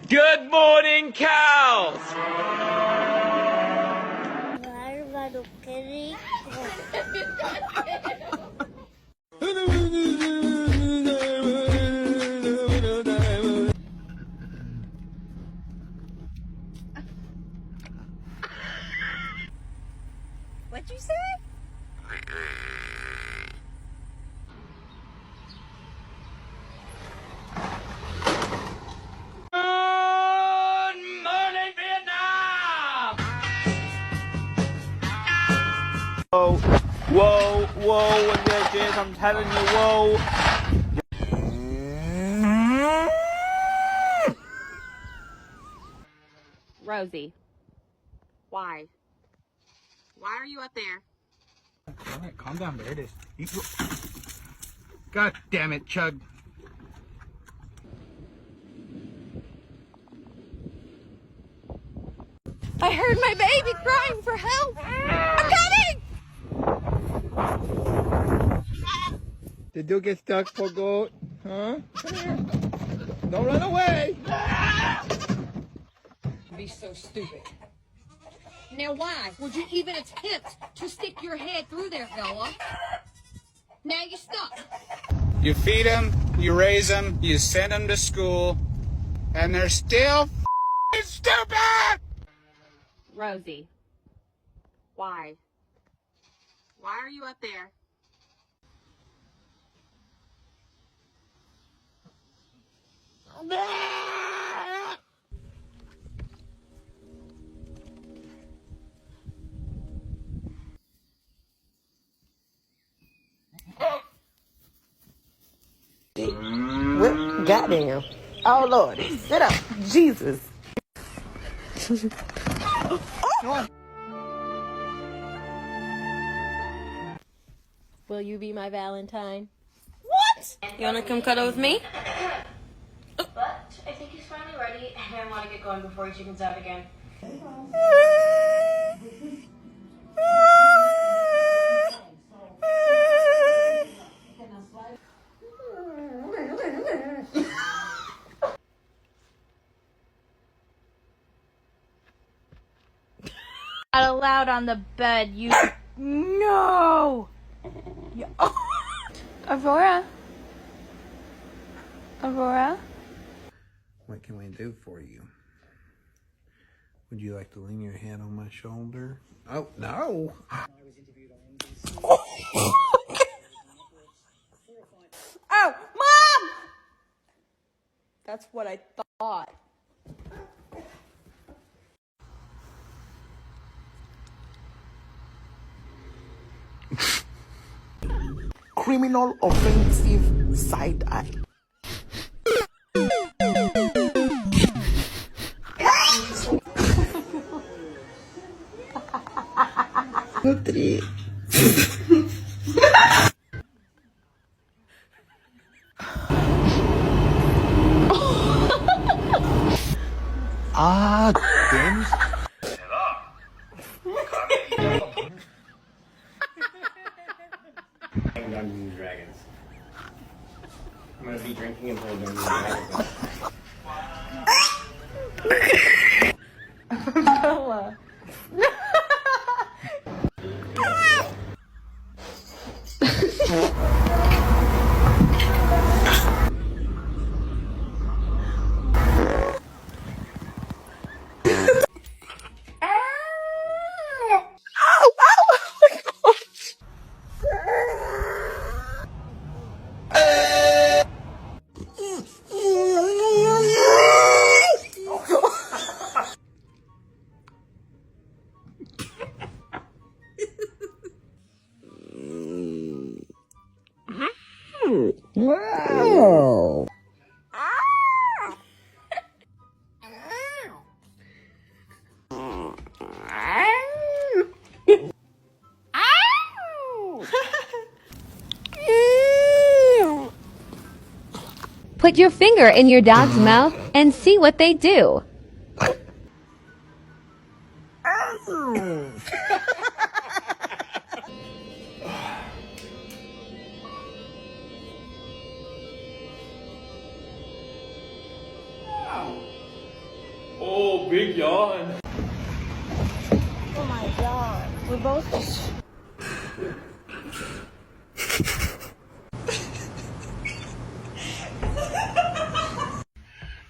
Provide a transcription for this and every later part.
Good morning, cows! Bárbaro, qué rico. What'd you say? Good morning, Vietnam! Whoa, whoa, whoa, bitches, I'm telling you, whoa. Rosie, why? Why are you up there? All right, calm down. There it is. God damn it, Chug. I heard my baby crying for help. I'm coming! Did you get stuck, poor goat? Huh? Come here. Don't run away. Be so stupid. Now why would you even attempt to stick your head through there, fella? Now you're stuck. You feed them, you raise them, you send them to school, and they're still stupid! Rosie, why? Why are you up there? What? Goddamn. Oh, Lord. Sit up. Jesus. Will you be my Valentine? What? You wanna come cuddle with me? But I think he's finally ready, and I want to get going before he chickens out again. Out loud on the bed, you. No! Aurora? Aurora? What can we do for you? Would you like to lean your head on my shoulder? Oh, no! Oh, Mom! That's what I thought. Criminal offensive side eye. Three. Ah, damn. Dungeons and Dragons. I'm gonna be drinking and playing Dungeons and Dragons. Bella. Wow. Put your finger in your dog's mouth and see what they do. Oh, big yawn. Oh my god. We're both just.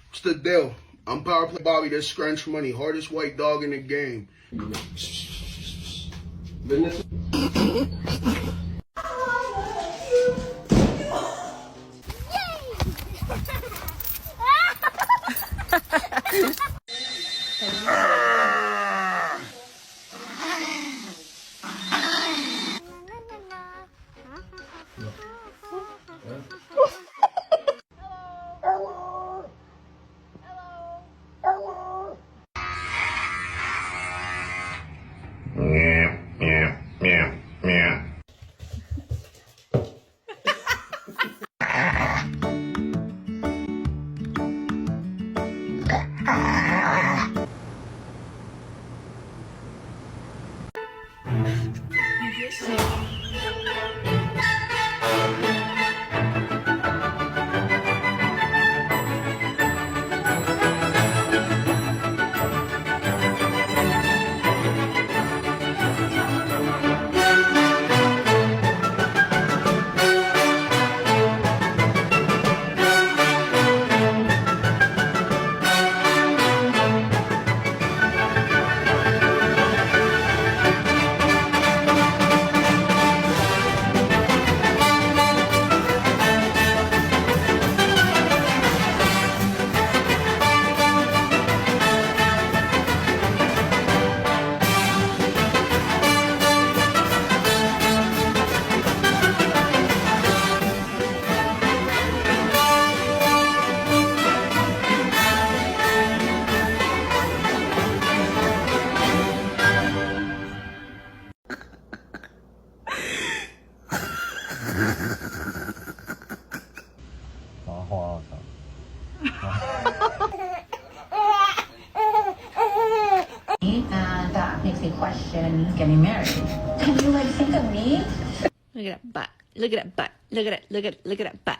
What's the deal? I'm Power Play Bobby, this scrunch money, hardest white dog in the game. Business. And that makes me question getting married. Can you think of me? Look at that butt. Look at that butt. Look at it. Look at that butt.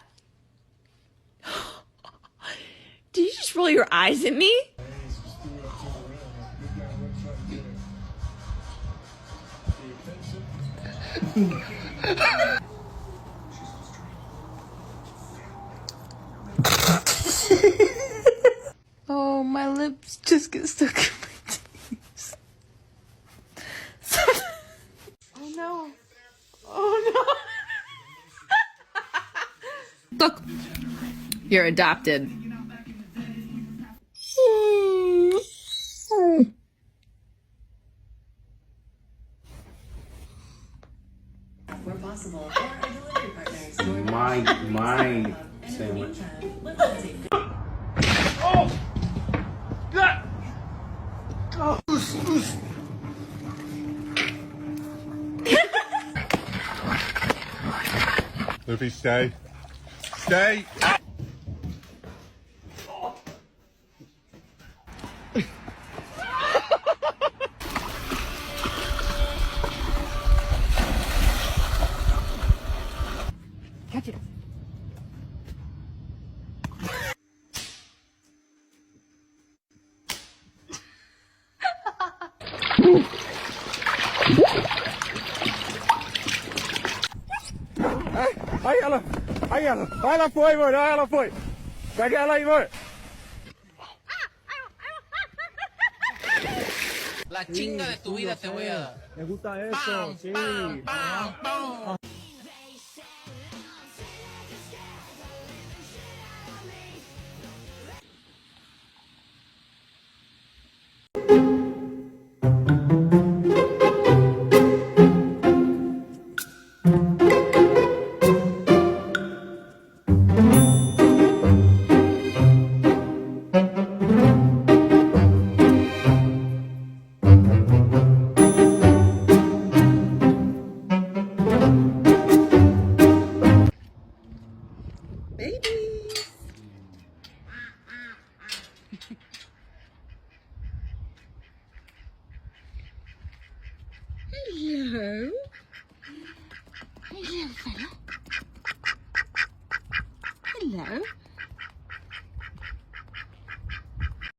Did you just roll your eyes at me? Oh, my lips just get stuck in my teeth. Oh no. Oh no. Look, you're adopted. Where possible. Or a delivery partner. My sandwich. Oh! God! Oh. Luffy, stay. Stay! Catch it. Aí ela foi, mano, aí ela foi. Pega ela aí, mano. La chinga de tu vida te voy a dar. Me gusta eso, sí. Pam, pam, pam.